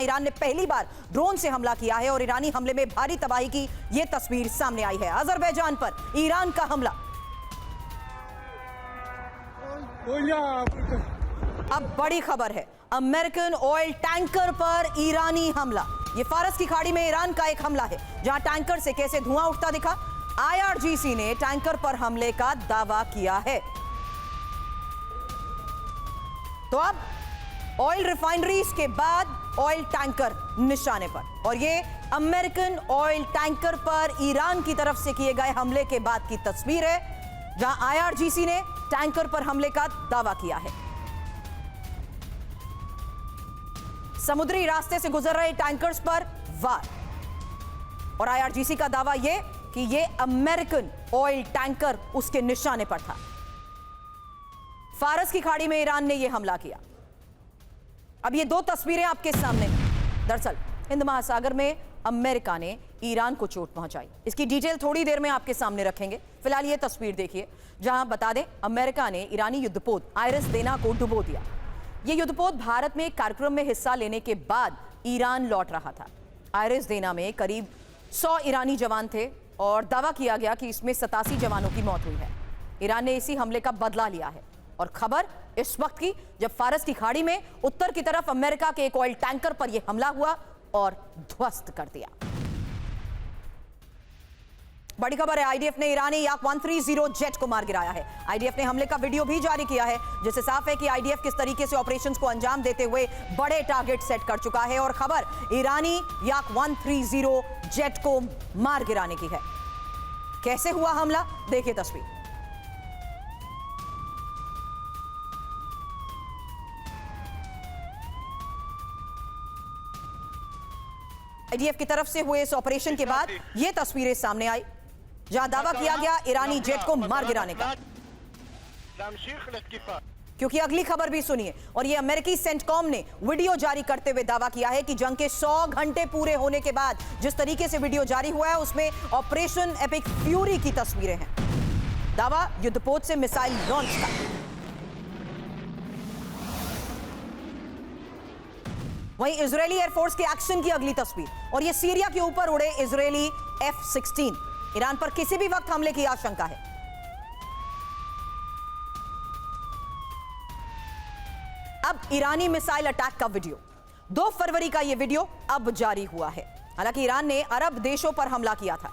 Iran ने पहली बार drone से हमला किया है और ईरानी हमले में भारी तबाही की यह तस्वीर सामने आई है। अजरबैजान पर ईरान का हमला। अब बड़ी खबर है, अमेरिकन ऑयल टैंकर पर ईरानी हमला। यह फारस की खाड़ी में ईरान का एक हमला है, जहां टैंकर से कैसे धुआं उठता दिखा। IRGC ने टैंकर पर हमले का दावा किया है। तो अब ऑयल रिफाइनरीज के बाद ऑयल टैंकर निशाने पर, और ये अमेरिकन ऑयल टैंकर पर ईरान की तरफ से किए गए हमले के बाद की तस्वीर है, जहां IRGC ने टैंकर पर हमले का दावा किया है। समुद्री रास्ते से गुजर रहे टैंकर्स पर वार, और IRGC का दावा यह कि यह अमेरिकन ऑयल टैंकर उसके निशाने पर था। फारस की खाड़ी में ईरान ने यह हमला किया। अब ये दो तस्वीरें आपके सामने। दरअसल हिंद महासागर में अमेरिका ने ईरान को चोट पहुंचाई। इसकी डिटेल थोड़ी देर में आपके सामने रखेंगे। फिलहाल ये तस्वीर देखिए, जहां बता दें अमेरिका ने ईरानी युद्धपोत आयरस देना को डुबो दिया। ये युद्धपोत भारत में एक कार्यक्रम में हिस्सा लेने के बाद ईरान लौट रहा था। आयरस देना में करीब 100 ईरानी जवान थे और दावा किया गया कि इसमें 87 जवानों की मौत हुई है। ईरान ने इसी हमले का बदला लिया है। और खबर इस वक्त की, जब फारस की खाड़ी में उत्तर की तरफ अमेरिका के एक ऑयल टैंकर पर यह हमला हुआ और ध्वस्त कर दिया। बड़ी खबर है, IDF ने ईरानी याक 130 जेट को मार गिराया है। IDF ने हमले का वीडियो भी जारी किया है, जिससे साफ है कि IDF किस तरीके से ऑपरेशंस को अंजाम देते हुए बड़े टारगेट सेट कर चुका है। और खबर ईरानी याक 130 जेट को मार गिराने की है। कैसे हुआ हमला, देखिए तस्वीर। IDF की तरफ से हुए इस ऑपरेशन के बाद ये तस्वीरें सामने आई, जहां दावा किया गया ईरानी जेट को मार गिराने का। क्योंकि अगली खबर भी सुनिए, और ये अमेरिकी सेंटकॉम ने वीडियो जारी करते हुए दावा किया है कि जंग के 100 घंटे पूरे होने के बाद जिस तरीके से वीडियो जारी हुआ है, उसमें ऑपरेशन एपिक फ्यूरी की तस्वीरें हैं। दावा युद्धपोत से मिसाइल लॉन्च का। वहीं इजरायली एयरफोर्स के एक्शन की अगली तस्वीर, और यह सीरिया के ऊपर उड़े इजरायली F-16। ईरान पर किसी भी वक्त हमले की आशंका है। अब ईरानी मिसाइल अटैक का वीडियो, 2 फरवरी का यह वीडियो अब जारी हुआ है। हालांकि ईरान ने अरब देशों पर हमला किया था।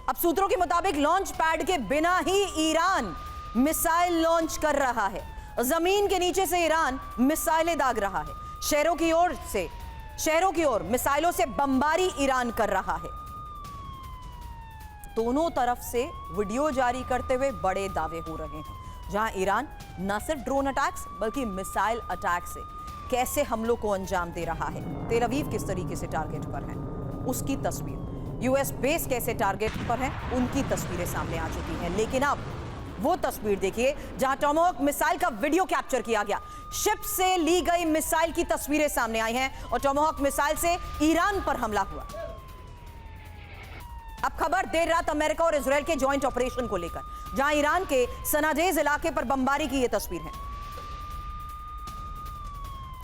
अब सूत्रों के मुताबिक लॉन्च पैड के बिना ही ईरान मिसाइल लॉन्च कर रहा है। जमीन के नीचे से ईरान मिसाइलें दाग रहा है। शहरों की ओर मिसाइलों से बमबारी ईरान कर रहा है। दोनों तरफ से वीडियो जारी करते हुए बड़े दावे हो रहे हैं, जहां ईरान न सिर्फ ड्रोन अटैक्स बल्कि मिसाइल अटैक से कैसे हमलों को अंजाम दे रहा है। तेल अवीव किस तरीके से टारगेट पर है, उसकी तस्वीर। US बेस कैसे टारगेट पर है, उनकी तस्वीरें सामने आ चुकी हैं। लेकिन अब वो तस्वीर देखिए, जहां टॉमहॉक मिसाइल का वीडियो कैप्चर किया गया। शिप से ली गई मिसाइल की तस्वीरें सामने आई हैं, और टॉमहॉक मिसाइल से ईरान पर हमला हुआ। अब खबर देर रात अमेरिका और इजरायल के जॉइंट ऑपरेशन को लेकर, जहां ईरान के सनाजेज इलाके पर बमबारी की यह तस्वीर है।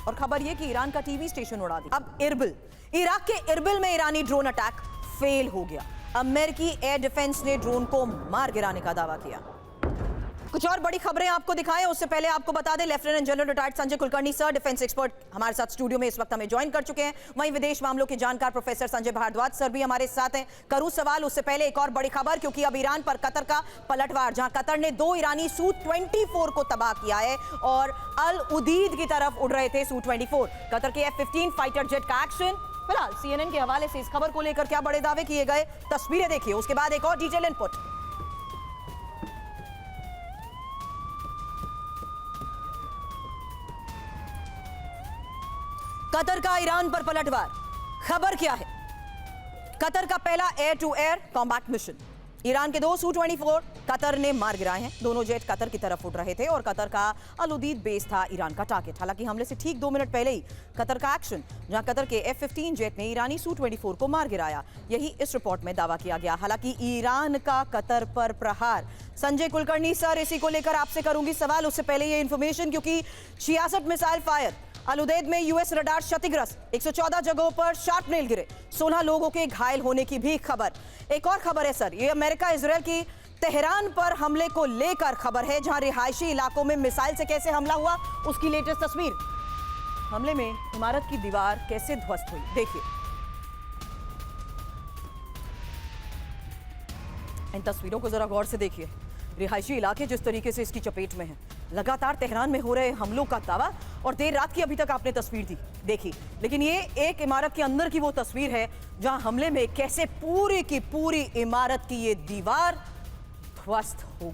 और खबर यह कि ईरान का टीवी स्टेशन उड़ा दिया। अब इरबिल, इराक के इरबिल में ईरानी ड्रोन अटैक फेल हो गया। अमेरिकी एयर डिफेंस ने ड्रोन को मार गिराने का दावा किया। कुछ और बड़ी खबरें आपको दिखाएं, उससे पहले आपको बता दें lieutenant general retired Sanjay Kulkarni sir, defence expert, हमारे साथ स्टूडियो में इस वक्त हमें ज्वाइन कर चुके हैं। वहीं विदेश मामलों के जानकार प्रोफेसर संजय भारद्वाज सर भी हमारे साथ हैं। करूं सवाल, उससे पहले एक और बड़ी खबर, क्योंकि अब ईरान पर कतर का पलटवार, जहां कतर ने 2 ईरानी Su-24 को तबाह किया है और अल उदीद की तरफ उड़ रहे थे Su-24। कतर के F-15 फाइटर जेट का एक्शन। फिलहाल CNN के हवाले से इस खबर को लेकर क्या बड़े दावे किए गए, तस्वीरें देखिए, उसके बाद एक और डिटेल इनपुट। कतर का ईरान पर पलटवार, खबर क्या है? कतर का पहला air to air combat mission. Iran के 2 Su-24 कतर ने मार गिराए हैं। दोनों जेट कतर की तरफ उड़ रहे थे और कतर का अल उदीद बेस था ईरान का टारगेट। हालांकि हमले से ठीक 2 मिनट पहले ही कतर का एक्शन, जहां कतर के F-15 जेट ने ईरानी Su-24 को मार गिराया, यही इस रिपोर्ट में दावा किया गया। हालांकि ईरान का कतर पर प्रहार। संजय कुलकर्णी सर, इसी को लेकर आपसे करूंगी सवाल। उससे पहले ये इंफॉर्मेशन, क्योंकि 66 मिसाइल फायर, अल उदैद में यूएस रडार क्षतिग्रस्त, 114 जगहों पर शार्पनेल गिरे, 16 लोगों के घायल होने की भी खबर। एक और खबर है सर, ये अमेरिका इजरायल की तेहरान पर हमले को लेकर खबर है, जहां रिहायशी इलाकों में मिसाइल से कैसे हमला हुआ, उसकी लेटेस्ट तस्वीर। हमले में इमारत की दीवार कैसे ध्वस्त हुई, देखिए इन तस्वीरों को जरा गौर से देखिए। रिहायशी इलाके जिस तरीके से इसकी चपेट में है। लगातार तेहरान में हो रहे हमलों का दावा, और देर रात की अभी तक आपने तस्वीर दी देखी, लेकिन ये एक इमारत के अंदर की वो तस्वीर है जहां हमले में कैसे पूरी की पूरी इमारत की ये दीवार ध्वस्त हो गई।